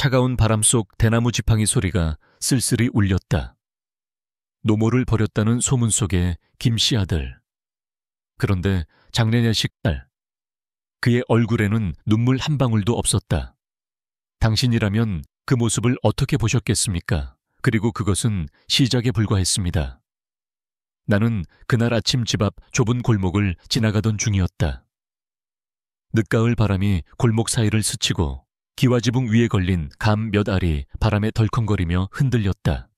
차가운 바람 속 대나무 지팡이 소리가 쓸쓸히 울렸다. 노모를 버렸다는 소문 속에 김씨 아들. 그런데 장례녀식 날. 그의 얼굴에는 눈물 한 방울도 없었다. 당신이라면 그 모습을 어떻게 보셨겠습니까? 그리고 그것은 시작에 불과했습니다. 나는 그날 아침 집 앞 좁은 골목을 지나가던 중이었다. 늦가을 바람이 골목 사이를 스치고 기와지붕 위에 걸린 감 몇 알이 바람에 덜컹거리며 흔들렸다.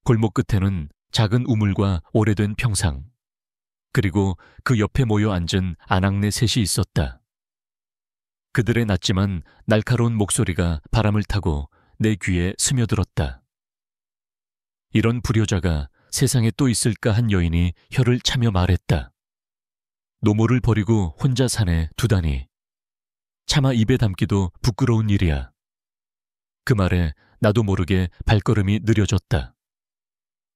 골목 끝에는 작은 우물과 오래된 평상, 그리고 그 옆에 모여 앉은 아낙네 셋이 있었다. 그들의 낮지만 날카로운 목소리가 바람을 타고 내 귀에 스며들었다. 이런 불효자가 세상에 또 있을까 한 여인이 혀를 차며 말했다. 노모를 버리고 혼자 사네 두다니. 차마 입에 담기도 부끄러운 일이야. 그 말에 나도 모르게 발걸음이 느려졌다.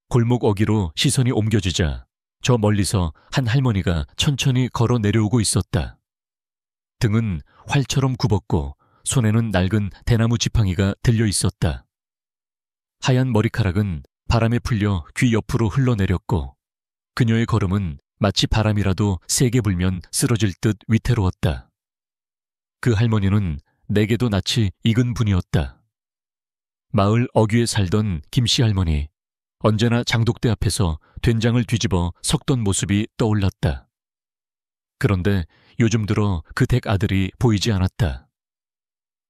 골목 어귀로 시선이 옮겨지자 저 멀리서 한 할머니가 천천히 걸어 내려오고 있었다. 등은 활처럼 굽었고 손에는 낡은 대나무 지팡이가 들려 있었다. 하얀 머리카락은 바람에 풀려 귀 옆으로 흘러내렸고 그녀의 걸음은 마치 바람이라도 세게 불면 쓰러질 듯 위태로웠다. 그 할머니는 내게도 낯이 익은 분이었다. 마을 어귀에 살던 김씨 할머니. 언제나 장독대 앞에서 된장을 뒤집어 섞던 모습이 떠올랐다. 그런데 요즘 들어 그 댁 아들이 보이지 않았다.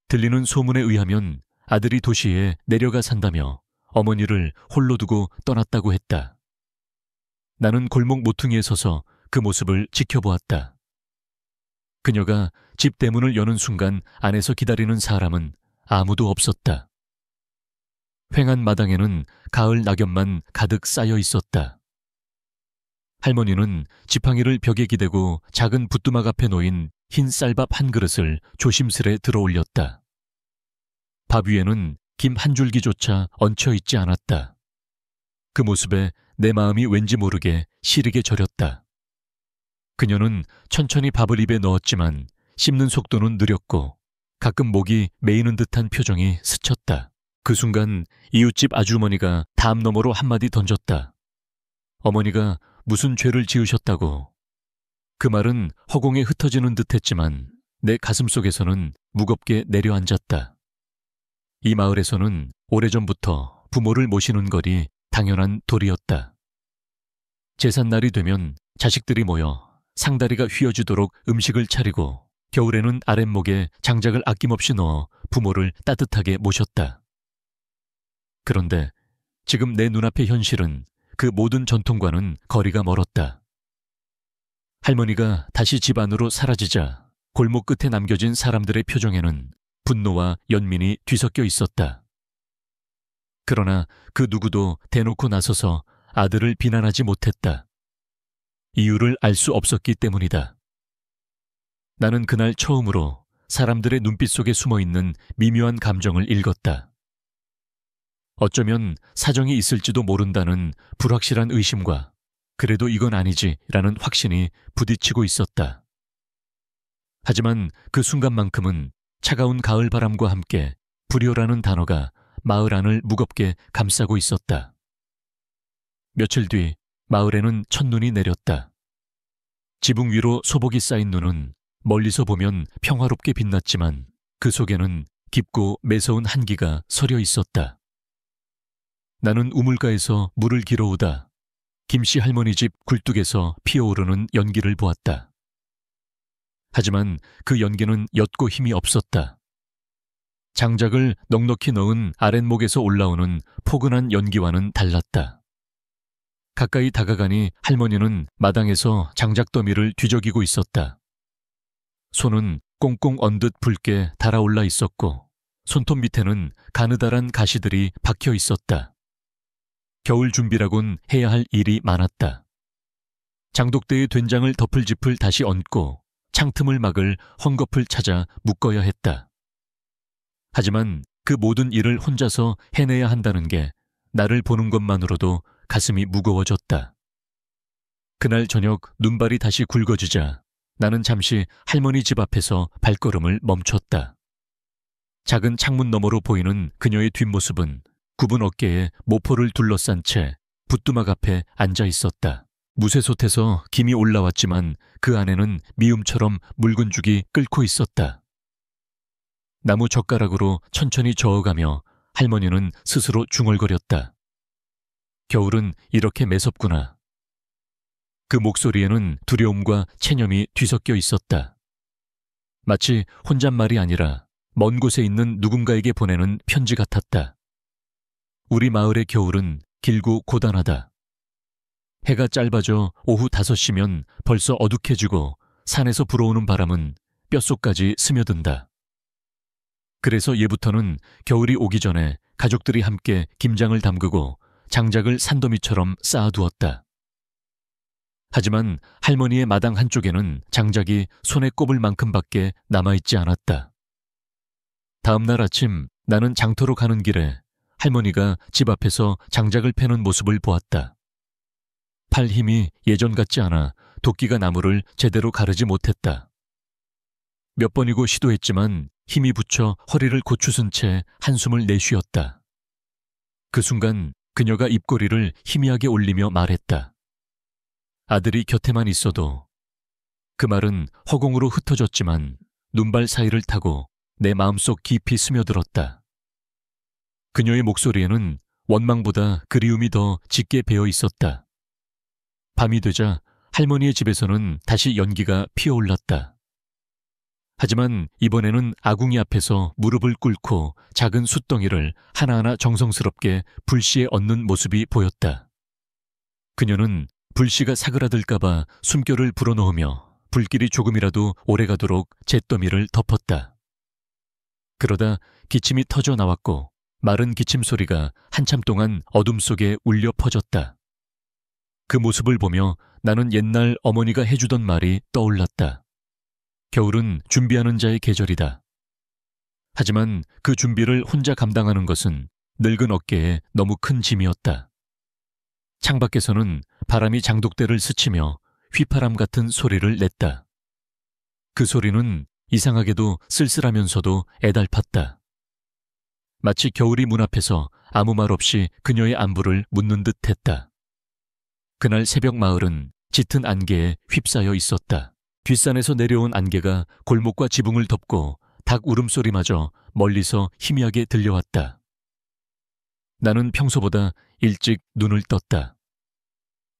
들리는 소문에 의하면 아들이 도시에 내려가 산다며 어머니를 홀로 두고 떠났다고 했다. 나는 골목 모퉁이에 서서 그 모습을 지켜보았다. 그녀가 집 대문을 여는 순간 안에서 기다리는 사람은 아무도 없었다. 휑한 마당에는 가을 낙엽만 가득 쌓여 있었다. 할머니는 지팡이를 벽에 기대고 작은 붓두막 앞에 놓인 흰 쌀밥 한 그릇을 조심스레 들어 올렸다. 밥 위에는 김 한 줄기조차 얹혀 있지 않았다. 그 모습에 내 마음이 왠지 모르게 시리게 저렸다. 그녀는 천천히 밥을 입에 넣었지만 씹는 속도는 느렸고 가끔 목이 메이는 듯한 표정이 스쳤다. 그 순간 이웃집 아주머니가 담 너머로 한마디 던졌다. 어머니가 무슨 죄를 지으셨다고. 그 말은 허공에 흩어지는 듯했지만 내 가슴 속에서는 무겁게 내려앉았다. 이 마을에서는 오래전부터 부모를 모시는 것이 당연한 도리였다. 제삿날이 되면 자식들이 모여 상다리가 휘어지도록 음식을 차리고 겨울에는 아랫목에 장작을 아낌없이 넣어 부모를 따뜻하게 모셨다. 그런데 지금 내 눈앞의 현실은 그 모든 전통과는 거리가 멀었다. 할머니가 다시 집 안으로 사라지자 골목 끝에 남겨진 사람들의 표정에는 분노와 연민이 뒤섞여 있었다. 그러나 그 누구도 대놓고 나서서 아들을 비난하지 못했다. 이유를 알 수 없었기 때문이다. 나는 그날 처음으로 사람들의 눈빛 속에 숨어있는 미묘한 감정을 읽었다. 어쩌면 사정이 있을지도 모른다는 불확실한 의심과 그래도 이건 아니지라는 확신이 부딪히고 있었다. 하지만 그 순간만큼은 차가운 가을 바람과 함께 불효라는 단어가 마을 안을 무겁게 감싸고 있었다. 며칠 뒤 마을에는 첫눈이 내렸다. 지붕 위로 소복이 쌓인 눈은 멀리서 보면 평화롭게 빛났지만 그 속에는 깊고 매서운 한기가 서려 있었다. 나는 우물가에서 물을 길어오다 김씨 할머니 집 굴뚝에서 피어오르는 연기를 보았다. 하지만 그 연기는 옅고 힘이 없었다. 장작을 넉넉히 넣은 아랫목에서 올라오는 포근한 연기와는 달랐다. 가까이 다가가니 할머니는 마당에서 장작더미를 뒤적이고 있었다. 손은 꽁꽁 언 듯 붉게 달아올라 있었고 손톱 밑에는 가느다란 가시들이 박혀 있었다. 겨울 준비라곤 해야 할 일이 많았다. 장독대에 된장을 덮을 짚을 다시 얹고 창틈을 막을 헝겊을 찾아 묶어야 했다. 하지만 그 모든 일을 혼자서 해내야 한다는 게 나를 보는 것만으로도 가슴이 무거워졌다. 그날 저녁 눈발이 다시 굵어지자 나는 잠시 할머니 집 앞에서 발걸음을 멈췄다. 작은 창문 너머로 보이는 그녀의 뒷모습은 굽은 어깨에 모포를 둘러싼 채 붓두막 앞에 앉아 있었다. 무쇠솥에서 김이 올라왔지만 그 안에는 미음처럼 묽은 죽이 끓고 있었다. 나무 젓가락으로 천천히 저어가며 할머니는 스스로 중얼거렸다. 겨울은 이렇게 매섭구나. 그 목소리에는 두려움과 체념이 뒤섞여 있었다. 마치 혼잣말이 아니라 먼 곳에 있는 누군가에게 보내는 편지 같았다. 우리 마을의 겨울은 길고 고단하다. 해가 짧아져 오후 5시면 벌써 어둑해지고 산에서 불어오는 바람은 뼛속까지 스며든다. 그래서 예부터는 겨울이 오기 전에 가족들이 함께 김장을 담그고 장작을 산더미처럼 쌓아두었다. 하지만 할머니의 마당 한쪽에는 장작이 손에 꼽을 만큼밖에 남아있지 않았다. 다음 날 아침 나는 장터로 가는 길에 할머니가 집 앞에서 장작을 패는 모습을 보았다. 팔 힘이 예전 같지 않아 도끼가 나무를 제대로 가르지 못했다. 몇 번이고 시도했지만 힘이 붙여 허리를 고추순 채 한숨을 내쉬었다. 그 순간 그녀가 입꼬리를 희미하게 올리며 말했다. 아들이 곁에만 있어도. 그 말은 허공으로 흩어졌지만 눈발 사이를 타고 내 마음속 깊이 스며들었다. 그녀의 목소리에는 원망보다 그리움이 더 짙게 배어 있었다. 밤이 되자 할머니의 집에서는 다시 연기가 피어올랐다. 하지만 이번에는 아궁이 앞에서 무릎을 꿇고 작은 숯덩이를 하나하나 정성스럽게 불씨에 얹는 모습이 보였다. 그녀는 불씨가 사그라들까봐 숨결을 불어넣으며 불길이 조금이라도 오래가도록 잿더미를 덮었다. 그러다 기침이 터져 나왔고 마른 기침 소리가 한참 동안 어둠 속에 울려 퍼졌다. 그 모습을 보며 나는 옛날 어머니가 해주던 말이 떠올랐다. 겨울은 준비하는 자의 계절이다. 하지만 그 준비를 혼자 감당하는 것은 늙은 어깨에 너무 큰 짐이었다. 창밖에서는 바람이 장독대를 스치며 휘파람 같은 소리를 냈다. 그 소리는 이상하게도 쓸쓸하면서도 애달팠다. 마치 겨울이 문 앞에서 아무 말 없이 그녀의 안부를 묻는 듯 했다. 그날 새벽 마을은 짙은 안개에 휩싸여 있었다. 뒷산에서 내려온 안개가 골목과 지붕을 덮고 닭 울음소리마저 멀리서 희미하게 들려왔다. 나는 평소보다 일찍 눈을 떴다.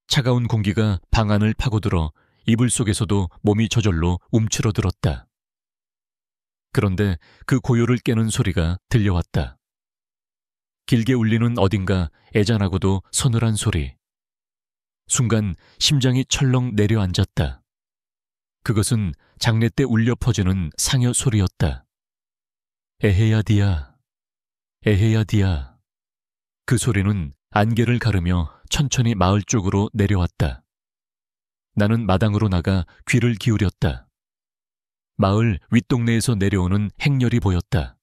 차가운 공기가 방 안을 파고들어 이불 속에서도 몸이 저절로 움츠러들었다. 그런데 그 고요를 깨는 소리가 들려왔다. 길게 울리는 어딘가 애잔하고도 서늘한 소리. 순간 심장이 철렁 내려앉았다. 그것은 장례 때 울려 퍼지는 상여 소리였다. 에헤야 디야, 에헤야 디야. 그 소리는 안개를 가르며 천천히 마을 쪽으로 내려왔다. 나는 마당으로 나가 귀를 기울였다. 마을 윗동네에서 내려오는 행렬이 보였다.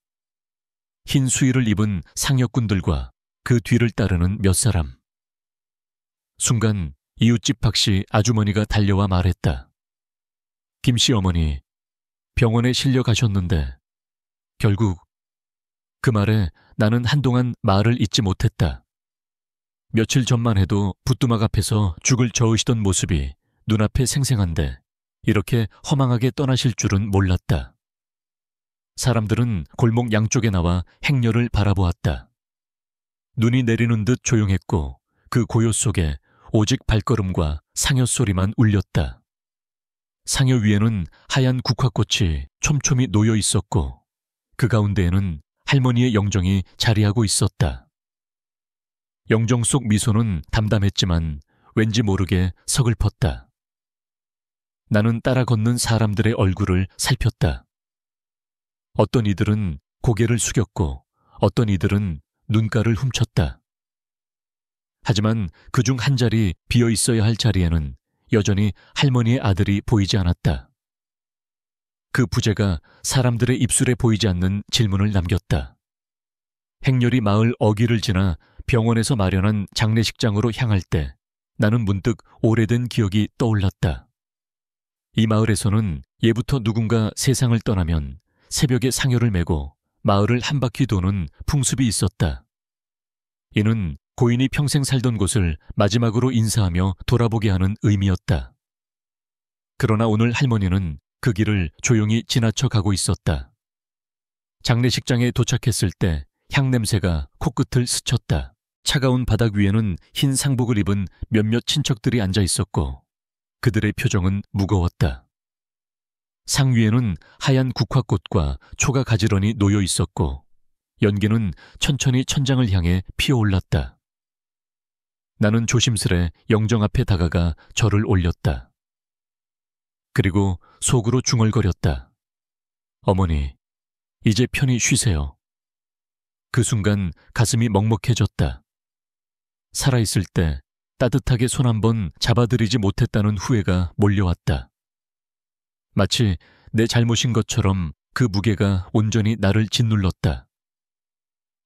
흰 수의를 입은 상여꾼들과 그 뒤를 따르는 몇 사람. 순간 이웃집 박씨 아주머니가 달려와 말했다. 김씨 어머니, 병원에 실려 가셨는데 결국. 그 말에 나는 한동안 말을 잇지 못했다. 며칠 전만 해도 붓두막 앞에서 죽을 저으시던 모습이 눈앞에 생생한데 이렇게 허망하게 떠나실 줄은 몰랐다. 사람들은 골목 양쪽에 나와 행렬을 바라보았다. 눈이 내리는 듯 조용했고 그 고요 속에 오직 발걸음과 상여 소리만 울렸다. 상여 위에는 하얀 국화꽃이 촘촘히 놓여 있었고 그 가운데에는 할머니의 영정이 자리하고 있었다. 영정 속 미소는 담담했지만 왠지 모르게 서글펐다. 나는 따라 걷는 사람들의 얼굴을 살폈다. 어떤 이들은 고개를 숙였고 어떤 이들은 눈가를 훔쳤다. 하지만 그중 한 자리 비어 있어야 할 자리에는 여전히 할머니의 아들이 보이지 않았다. 그 부재가 사람들의 입술에 보이지 않는 질문을 남겼다. 행렬이 마을 어귀를 지나 병원에서 마련한 장례식장으로 향할 때 나는 문득 오래된 기억이 떠올랐다. 이 마을에서는 예부터 누군가 세상을 떠나면 새벽에 상여를 메고 마을을 한 바퀴 도는 풍습이 있었다. 이는 고인이 평생 살던 곳을 마지막으로 인사하며 돌아보게 하는 의미였다. 그러나 오늘 할머니는 그 길을 조용히 지나쳐 가고 있었다. 장례식장에 도착했을 때 향냄새가 코끝을 스쳤다. 차가운 바닥 위에는 흰 상복을 입은 몇몇 친척들이 앉아 있었고 그들의 표정은 무거웠다. 상 위에는 하얀 국화꽃과 초가 가지런히 놓여 있었고 연기는 천천히 천장을 향해 피어올랐다. 나는 조심스레 영정 앞에 다가가 절을 올렸다. 그리고 속으로 중얼거렸다. 어머니, 이제 편히 쉬세요. 그 순간 가슴이 먹먹해졌다. 살아있을 때 따뜻하게 손 한 번 잡아들이지 못했다는 후회가 몰려왔다. 마치 내 잘못인 것처럼 그 무게가 온전히 나를 짓눌렀다.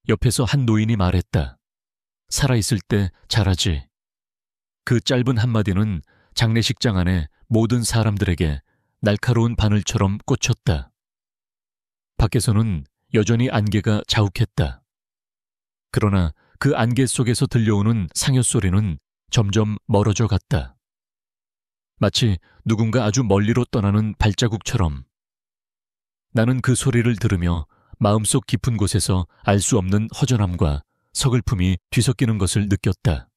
옆에서 한 노인이 말했다. 살아있을 때 잘하지. 그 짧은 한마디는 장례식장 안에 모든 사람들에게 날카로운 바늘처럼 꽂혔다. 밖에서는 여전히 안개가 자욱했다. 그러나 그 안개 속에서 들려오는 상여 소리는 점점 멀어져 갔다. 마치 누군가 아주 멀리로 떠나는 발자국처럼. 나는 그 소리를 들으며 마음속 깊은 곳에서 알 수 없는 허전함과 서글픔이 뒤섞이는 것을 느꼈다.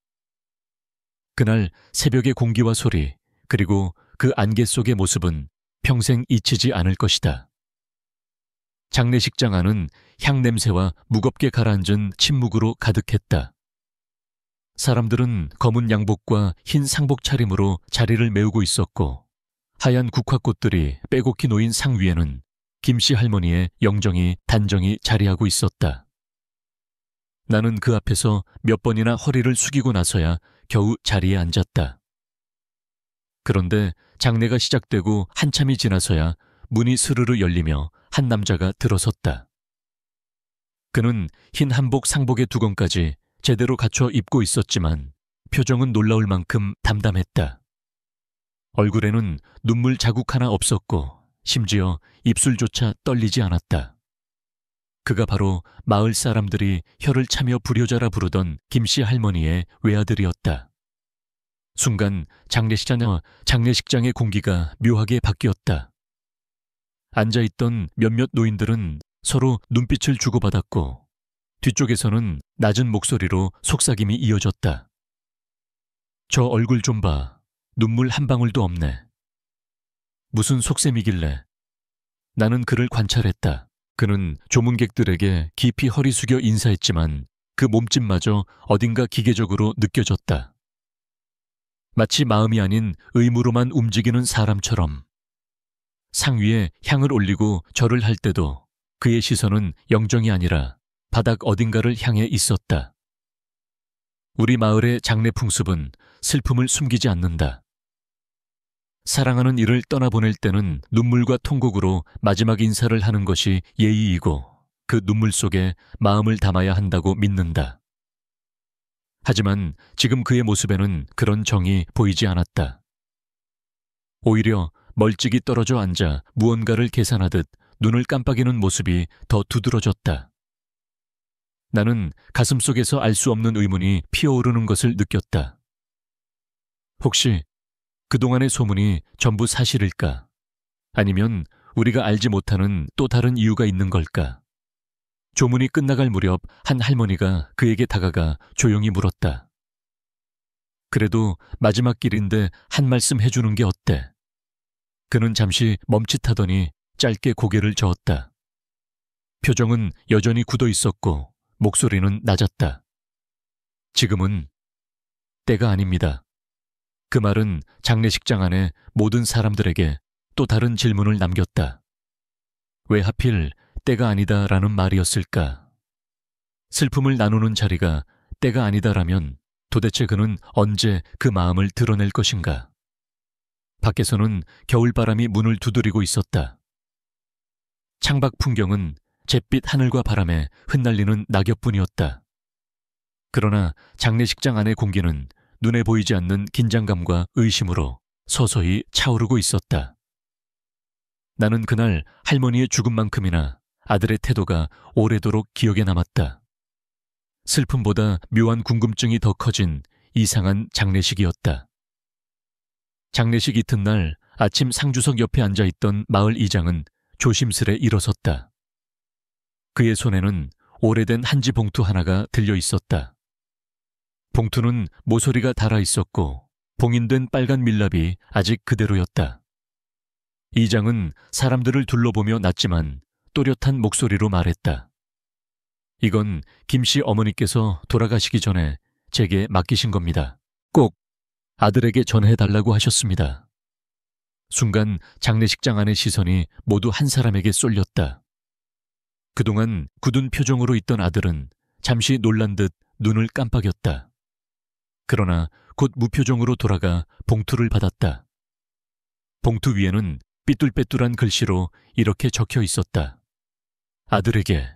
그날 새벽의 공기와 소리, 그리고 그 안개 속의 모습은 평생 잊히지 않을 것이다. 장례식장 안은 향냄새와 무겁게 가라앉은 침묵으로 가득했다. 사람들은 검은 양복과 흰 상복 차림으로 자리를 메우고 있었고 하얀 국화꽃들이 빼곡히 놓인 상 위에는 김씨 할머니의 영정이 단정히 자리하고 있었다. 나는 그 앞에서 몇 번이나 허리를 숙이고 나서야 겨우 자리에 앉았다. 그런데 장례가 시작되고 한참이 지나서야 문이 스르르 열리며 한 남자가 들어섰다. 그는 흰 한복 상복의 두건까지 제대로 갖춰 입고 있었지만 표정은 놀라울 만큼 담담했다. 얼굴에는 눈물 자국 하나 없었고 심지어 입술조차 떨리지 않았다. 그가 바로 마을 사람들이 혀를 차며 불효자라 부르던 김씨 할머니의 외아들이었다. 순간 장례식장의 공기가 묘하게 바뀌었다. 앉아있던 몇몇 노인들은 서로 눈빛을 주고받았고 뒤쪽에서는 낮은 목소리로 속삭임이 이어졌다. 저 얼굴 좀 봐. 눈물 한 방울도 없네. 무슨 속셈이길래. 나는 그를 관찰했다. 그는 조문객들에게 깊이 허리 숙여 인사했지만 그 몸짓마저 어딘가 기계적으로 느껴졌다. 마치 마음이 아닌 의무로만 움직이는 사람처럼. 상 위에 향을 올리고 절을 할 때도 그의 시선은 영정이 아니라 바닥 어딘가를 향해 있었다. 우리 마을의 장례 풍습은 슬픔을 숨기지 않는다. 사랑하는 이를 떠나보낼 때는 눈물과 통곡으로 마지막 인사를 하는 것이 예의이고 그 눈물 속에 마음을 담아야 한다고 믿는다. 하지만 지금 그의 모습에는 그런 정이 보이지 않았다. 오히려 멀찍이 떨어져 앉아 무언가를 계산하듯 눈을 깜빡이는 모습이 더 두드러졌다. 나는 가슴속에서 알 수 없는 의문이 피어오르는 것을 느꼈다. 혹시 그동안의 소문이 전부 사실일까? 아니면 우리가 알지 못하는 또 다른 이유가 있는 걸까? 조문이 끝나갈 무렵 한 할머니가 그에게 다가가 조용히 물었다. 그래도 마지막 길인데 한 말씀 해주는 게 어때? 그는 잠시 멈칫하더니 짧게 고개를 저었다. 표정은 여전히 굳어 있었고 목소리는 낮았다. 지금은 때가 아닙니다. 그 말은 장례식장 안에 모든 사람들에게 또 다른 질문을 남겼다. 왜 하필 때가 아니다라는 말이었을까? 슬픔을 나누는 자리가 때가 아니다라면 도대체 그는 언제 그 마음을 드러낼 것인가? 밖에서는 겨울바람이 문을 두드리고 있었다. 창밖 풍경은 잿빛 하늘과 바람에 흩날리는 낙엽뿐이었다. 그러나 장례식장 안의 공기는 눈에 보이지 않는 긴장감과 의심으로 서서히 차오르고 있었다. 나는 그날 할머니의 죽음만큼이나 아들의 태도가 오래도록 기억에 남았다. 슬픔보다 묘한 궁금증이 더 커진 이상한 장례식이었다. 장례식 이튿날 아침 상주석 옆에 앉아있던 마을 이장은 조심스레 일어섰다. 그의 손에는 오래된 한지 봉투 하나가 들려 있었다. 봉투는 모서리가 닳아 있었고 봉인된 빨간 밀랍이 아직 그대로였다. 이장은 사람들을 둘러보며 낮지만 또렷한 목소리로 말했다. 이건 김씨 어머니께서 돌아가시기 전에 제게 맡기신 겁니다. 꼭 아들에게 전해달라고 하셨습니다. 순간 장례식장 안의 시선이 모두 한 사람에게 쏠렸다. 그동안 굳은 표정으로 있던 아들은 잠시 놀란 듯 눈을 깜빡였다. 그러나 곧 무표정으로 돌아가 봉투를 받았다. 봉투 위에는 삐뚤빼뚤한 글씨로 이렇게 적혀 있었다. 아들에게.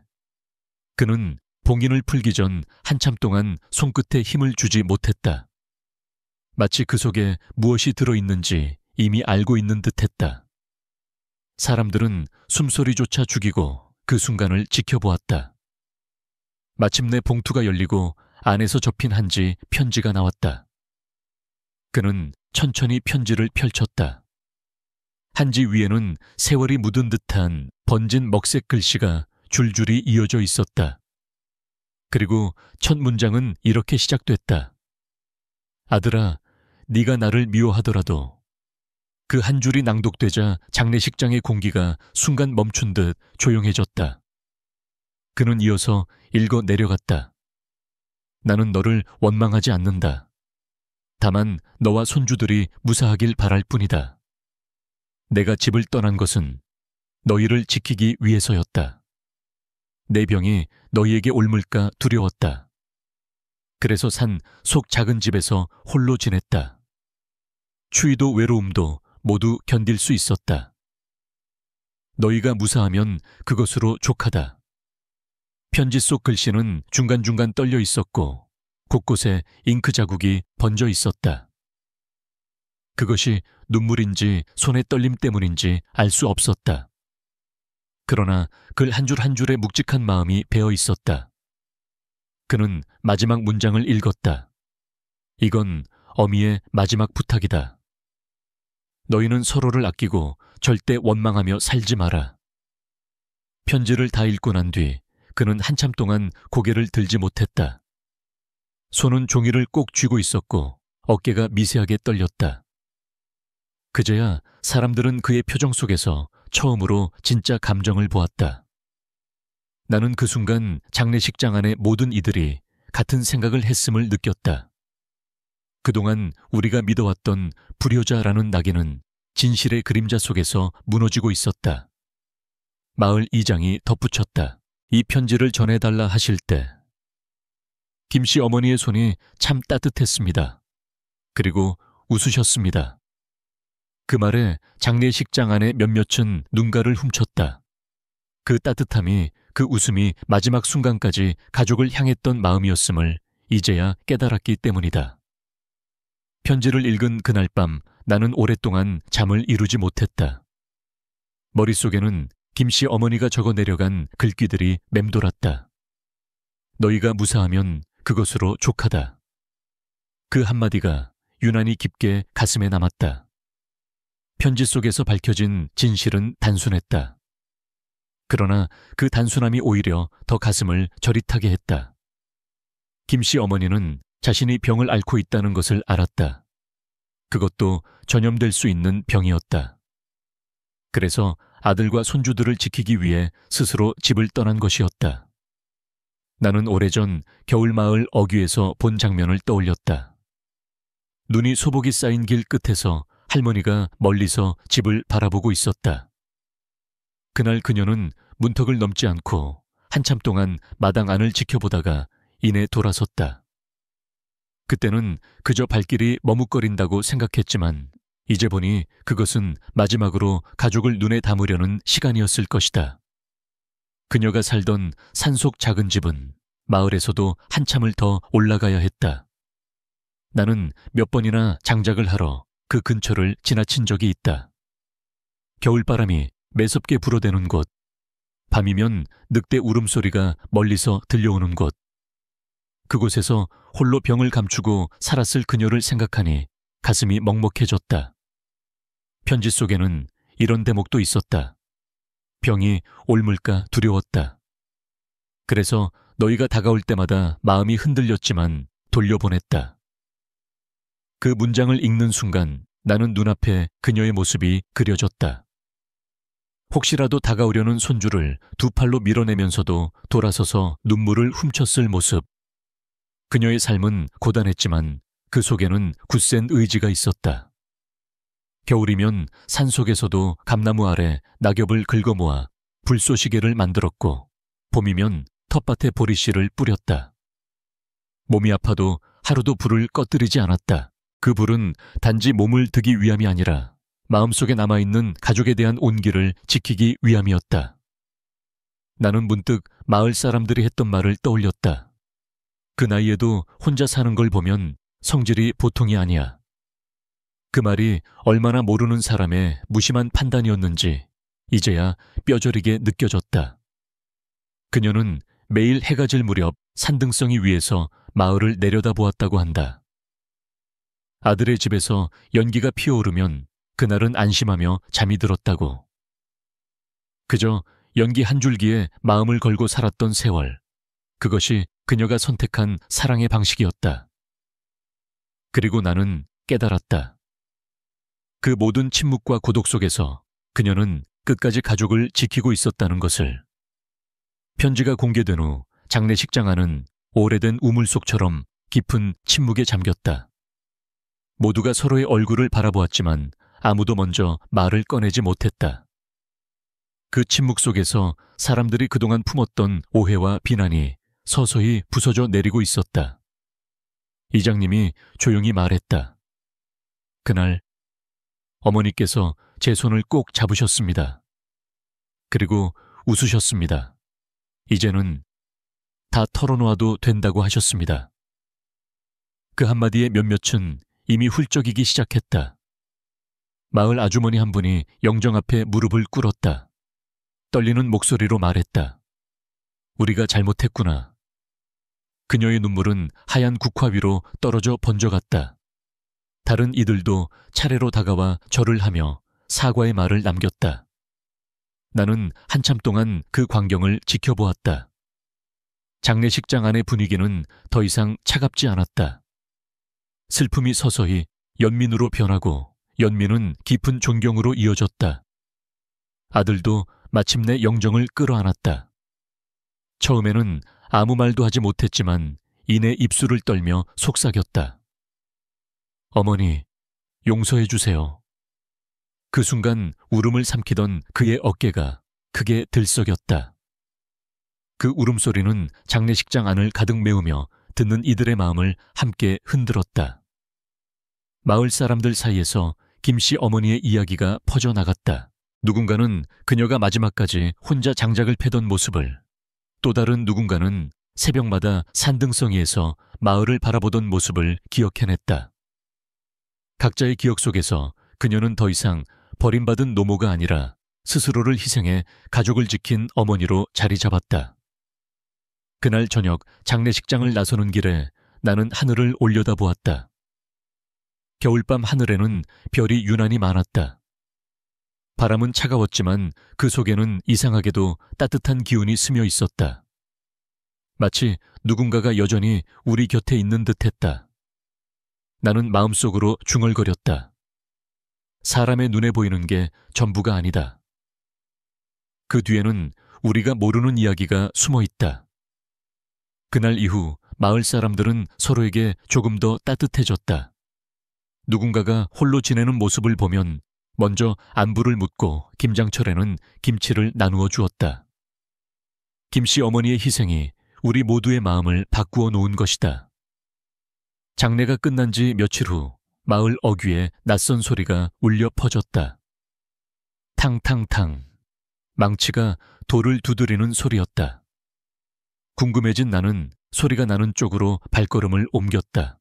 그는 봉인을 풀기 전 한참 동안 손끝에 힘을 주지 못했다. 마치 그 속에 무엇이 들어있는지 이미 알고 있는 듯했다. 사람들은 숨소리조차 죽이고 그 순간을 지켜보았다. 마침내 봉투가 열리고 안에서 접힌 한지 편지가 나왔다. 그는 천천히 편지를 펼쳤다. 한지 위에는 세월이 묻은 듯한 번진 먹색 글씨가 줄줄이 이어져 있었다. 그리고 첫 문장은 이렇게 시작됐다. 아들아, 네가 나를 미워하더라도. 그 한 줄이 낭독되자 장례식장의 공기가 순간 멈춘 듯 조용해졌다. 그는 이어서 읽어 내려갔다. 나는 너를 원망하지 않는다. 다만 너와 손주들이 무사하길 바랄 뿐이다. 내가 집을 떠난 것은 너희를 지키기 위해서였다. 내 병이 너희에게 옮을까 두려웠다. 그래서 산 속 작은 집에서 홀로 지냈다. 추위도 외로움도 모두 견딜 수 있었다. 너희가 무사하면 그것으로 족하다. 편지 속 글씨는 중간중간 떨려 있었고 곳곳에 잉크 자국이 번져 있었다. 그것이 눈물인지 손의 떨림 때문인지 알 수 없었다. 그러나 글 한 줄 한 줄에 묵직한 마음이 배어 있었다. 그는 마지막 문장을 읽었다. 이건 어미의 마지막 부탁이다. 너희는 서로를 아끼고 절대 원망하며 살지 마라. 편지를 다 읽고 난 뒤 그는 한참 동안 고개를 들지 못했다. 손은 종이를 꼭 쥐고 있었고 어깨가 미세하게 떨렸다. 그제야 사람들은 그의 표정 속에서 처음으로 진짜 감정을 보았다. 나는 그 순간 장례식장 안의 모든 이들이 같은 생각을 했음을 느꼈다. 그동안 우리가 믿어왔던 불효자라는 낙인은 진실의 그림자 속에서 무너지고 있었다. 마을 이장이 덧붙였다. 이 편지를 전해달라 하실 때 김씨 어머니의 손이 참 따뜻했습니다. 그리고 웃으셨습니다. 그 말에 장례식장 안에 몇몇은 눈가를 훔쳤다. 그 따뜻함이, 그 웃음이 마지막 순간까지 가족을 향했던 마음이었음을 이제야 깨달았기 때문이다. 편지를 읽은 그날 밤 나는 오랫동안 잠을 이루지 못했다. 머릿속에는 김씨 어머니가 적어 내려간 글귀들이 맴돌았다. 너희가 무사하면 그것으로 족하다. 그 한마디가 유난히 깊게 가슴에 남았다. 편지 속에서 밝혀진 진실은 단순했다. 그러나 그 단순함이 오히려 더 가슴을 저릿하게 했다. 김씨 어머니는 자신이 병을 앓고 있다는 것을 알았다. 그것도 전염될 수 있는 병이었다. 그래서 아들과 손주들을 지키기 위해 스스로 집을 떠난 것이었다. 나는 오래전 겨울마을 어귀에서 본 장면을 떠올렸다. 눈이 소복이 쌓인 길 끝에서 할머니가 멀리서 집을 바라보고 있었다. 그날 그녀는 문턱을 넘지 않고 한참 동안 마당 안을 지켜보다가 이내 돌아섰다. 그때는 그저 발길이 머뭇거린다고 생각했지만 이제 보니 그것은 마지막으로 가족을 눈에 담으려는 시간이었을 것이다. 그녀가 살던 산속 작은 집은 마을에서도 한참을 더 올라가야 했다. 나는 몇 번이나 장작을 하러 그 근처를 지나친 적이 있다. 겨울바람이 매섭게 불어대는 곳, 밤이면 늑대 울음소리가 멀리서 들려오는 곳. 그곳에서 홀로 병을 감추고 살았을 그녀를 생각하니 가슴이 먹먹해졌다. 편지 속에는 이런 대목도 있었다. 병이 옮을까 두려웠다. 그래서 너희가 다가올 때마다 마음이 흔들렸지만 돌려보냈다. 그 문장을 읽는 순간 나는 눈앞에 그녀의 모습이 그려졌다. 혹시라도 다가오려는 손주를 두 팔로 밀어내면서도 돌아서서 눈물을 훔쳤을 모습. 그녀의 삶은 고단했지만 그 속에는 굳센 의지가 있었다. 겨울이면 산속에서도 감나무 아래 낙엽을 긁어모아 불쏘시개를 만들었고, 봄이면 텃밭에 보리씨를 뿌렸다. 몸이 아파도 하루도 불을 꺼뜨리지 않았다. 그 불은 단지 몸을 드기 위함이 아니라 마음속에 남아있는 가족에 대한 온기를 지키기 위함이었다. 나는 문득 마을 사람들이 했던 말을 떠올렸다. 그 나이에도 혼자 사는 걸 보면 성질이 보통이 아니야. 그 말이 얼마나 모르는 사람의 무심한 판단이었는지 이제야 뼈저리게 느껴졌다. 그녀는 매일 해가 질 무렵 산등성이 위에서 마을을 내려다보았다고 한다. 아들의 집에서 연기가 피어오르면 그날은 안심하며 잠이 들었다고. 그저 연기 한 줄기에 마음을 걸고 살았던 세월. 그것이 그녀가 선택한 사랑의 방식이었다. 그리고 나는 깨달았다. 그 모든 침묵과 고독 속에서 그녀는 끝까지 가족을 지키고 있었다는 것을. 편지가 공개된 후 장례식장 안은 오래된 우물 속처럼 깊은 침묵에 잠겼다. 모두가 서로의 얼굴을 바라보았지만 아무도 먼저 말을 꺼내지 못했다. 그 침묵 속에서 사람들이 그동안 품었던 오해와 비난이 서서히 부서져 내리고 있었다. 이장님이 조용히 말했다. 그날 어머니께서 제 손을 꼭 잡으셨습니다. 그리고 웃으셨습니다. 이제는 다 털어놓아도 된다고 하셨습니다. 그 한마디에 몇몇은 이미 훌쩍이기 시작했다. 마을 아주머니 한 분이 영정 앞에 무릎을 꿇었다. 떨리는 목소리로 말했다. 우리가 잘못했구나. 그녀의 눈물은 하얀 국화 위로 떨어져 번져갔다. 다른 이들도 차례로 다가와 절을 하며 사과의 말을 남겼다. 나는 한참 동안 그 광경을 지켜보았다. 장례식장 안의 분위기는 더 이상 차갑지 않았다. 슬픔이 서서히 연민으로 변하고 연민은 깊은 존경으로 이어졌다. 아들도 마침내 영정을 끌어안았다. 처음에는 아무 말도 하지 못했지만 이내 입술을 떨며 속삭였다. 어머니, 용서해 주세요. 그 순간 울음을 삼키던 그의 어깨가 크게 들썩였다. 그 울음소리는 장례식장 안을 가득 메우며 듣는 이들의 마음을 함께 흔들었다. 마을 사람들 사이에서 김씨 어머니의 이야기가 퍼져나갔다. 누군가는 그녀가 마지막까지 혼자 장작을 패던 모습을, 또 다른 누군가는 새벽마다 산등성이에서 마을을 바라보던 모습을 기억해냈다. 각자의 기억 속에서 그녀는 더 이상 버림받은 노모가 아니라 스스로를 희생해 가족을 지킨 어머니로 자리 잡았다. 그날 저녁 장례식장을 나서는 길에 나는 하늘을 올려다보았다. 겨울밤 하늘에는 별이 유난히 많았다. 바람은 차가웠지만 그 속에는 이상하게도 따뜻한 기운이 스며 있었다. 마치 누군가가 여전히 우리 곁에 있는 듯했다. 나는 마음속으로 중얼거렸다. 사람의 눈에 보이는 게 전부가 아니다. 그 뒤에는 우리가 모르는 이야기가 숨어 있다. 그날 이후 마을 사람들은 서로에게 조금 더 따뜻해졌다. 누군가가 홀로 지내는 모습을 보면 먼저 안부를 묻고 김장철에는 김치를 나누어 주었다. 김씨 어머니의 희생이 우리 모두의 마음을 바꾸어 놓은 것이다. 장례가 끝난 지 며칠 후 마을 어귀에 낯선 소리가 울려 퍼졌다. 탕탕탕. 망치가 돌을 두드리는 소리였다. 궁금해진 나는 소리가 나는 쪽으로 발걸음을 옮겼다.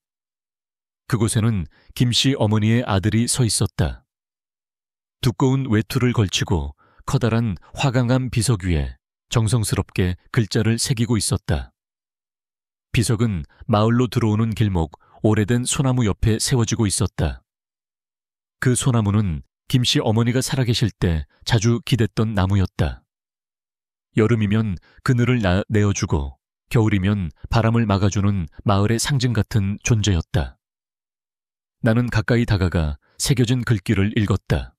그곳에는 김씨 어머니의 아들이 서 있었다. 두꺼운 외투를 걸치고 커다란 화강암 비석 위에 정성스럽게 글자를 새기고 있었다. 비석은 마을로 들어오는 길목 오래된 소나무 옆에 세워지고 있었다. 그 소나무는 김씨 어머니가 살아계실 때 자주 기댔던 나무였다. 여름이면 그늘을 내어주고 겨울이면 바람을 막아주는 마을의 상징 같은 존재였다. 나는 가까이 다가가 새겨진 글귀를 읽었다.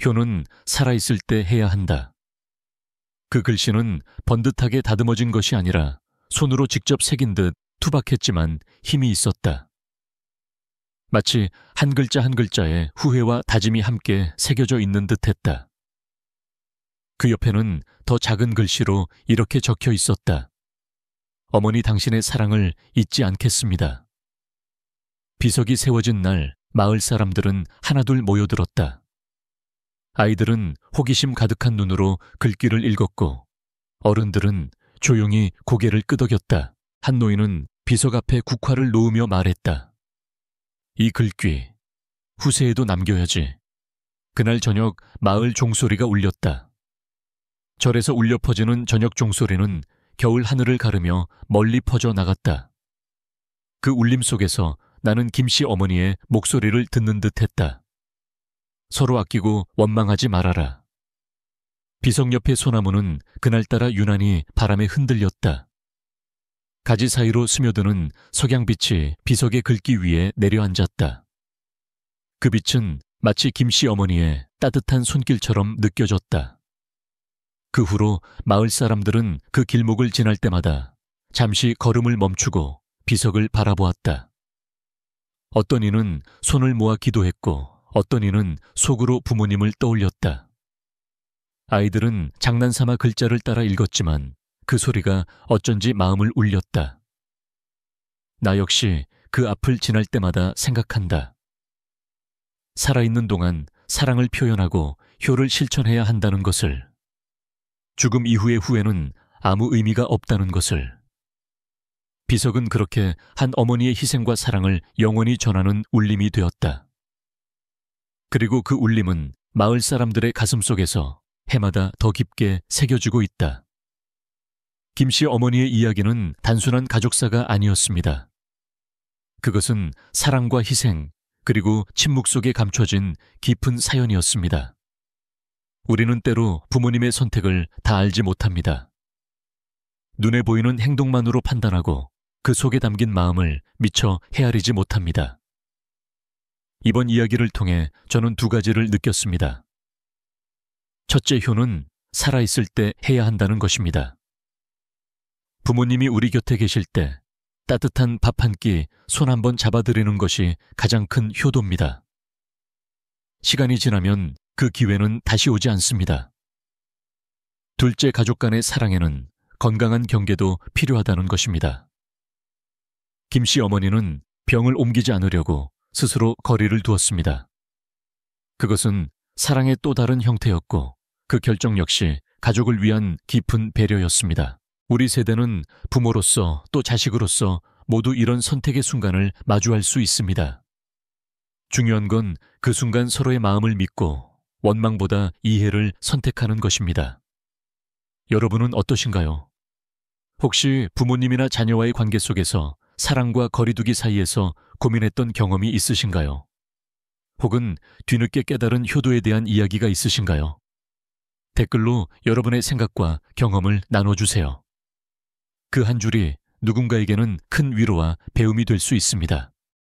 효는 살아있을 때 해야 한다. 그 글씨는 번듯하게 다듬어진 것이 아니라 손으로 직접 새긴 듯 투박했지만 힘이 있었다. 마치 한 글자 한 글자에 후회와 다짐이 함께 새겨져 있는 듯했다. 그 옆에는 더 작은 글씨로 이렇게 적혀 있었다. 어머니 당신의 사랑을 잊지 않겠습니다. 비석이 세워진 날 마을 사람들은 하나둘 모여들었다. 아이들은 호기심 가득한 눈으로 글귀를 읽었고 어른들은 조용히 고개를 끄덕였다. 한 노인은 비석 앞에 국화를 놓으며 말했다. 이 글귀 후세에도 남겨야지. 그날 저녁 마을 종소리가 울렸다. 절에서 울려 퍼지는 저녁 종소리는 겨울 하늘을 가르며 멀리 퍼져 나갔다. 그 울림 속에서 나는 김씨 어머니의 목소리를 듣는 듯했다. 서로 아끼고 원망하지 말아라. 비석 옆의 소나무는 그날따라 유난히 바람에 흔들렸다. 가지 사이로 스며드는 석양빛이 비석의 글귀 위에 내려앉았다. 그 빛은 마치 김씨 어머니의 따뜻한 손길처럼 느껴졌다. 그 후로 마을 사람들은 그 길목을 지날 때마다 잠시 걸음을 멈추고 비석을 바라보았다. 어떤 이는 손을 모아 기도했고 어떤 이는 속으로 부모님을 떠올렸다. 아이들은 장난삼아 글자를 따라 읽었지만 그 소리가 어쩐지 마음을 울렸다. 나 역시 그 앞을 지날 때마다 생각한다. 살아있는 동안 사랑을 표현하고 효를 실천해야 한다는 것을, 죽음 이후의 후회는 아무 의미가 없다는 것을. 비석은 그렇게 한 어머니의 희생과 사랑을 영원히 전하는 울림이 되었다. 그리고 그 울림은 마을 사람들의 가슴 속에서 해마다 더 깊게 새겨지고 있다. 김씨 어머니의 이야기는 단순한 가족사가 아니었습니다. 그것은 사랑과 희생, 그리고 침묵 속에 감춰진 깊은 사연이었습니다. 우리는 때로 부모님의 선택을 다 알지 못합니다. 눈에 보이는 행동만으로 판단하고 그 속에 담긴 마음을 미처 헤아리지 못합니다. 이번 이야기를 통해 저는 두 가지를 느꼈습니다. 첫째, 효는 살아있을 때 해야 한다는 것입니다. 부모님이 우리 곁에 계실 때 따뜻한 밥 한 끼 손 한번 잡아드리는 것이 가장 큰 효도입니다. 시간이 지나면 그 기회는 다시 오지 않습니다. 둘째, 가족 간의 사랑에는 건강한 경계도 필요하다는 것입니다. 김씨 어머니는 병을 옮기지 않으려고 스스로 거리를 두었습니다. 그것은 사랑의 또 다른 형태였고 그 결정 역시 가족을 위한 깊은 배려였습니다. 우리 세대는 부모로서 또 자식으로서 모두 이런 선택의 순간을 마주할 수 있습니다. 중요한 건 그 순간 서로의 마음을 믿고 원망보다 이해를 선택하는 것입니다. 여러분은 어떠신가요? 혹시 부모님이나 자녀와의 관계 속에서 사랑과 거리두기 사이에서 고민했던 경험이 있으신가요? 혹은 뒤늦게 깨달은 효도에 대한 이야기가 있으신가요? 댓글로 여러분의 생각과 경험을 나눠주세요. 그 한 줄이 누군가에게는 큰 위로와 배움이 될 수 있습니다.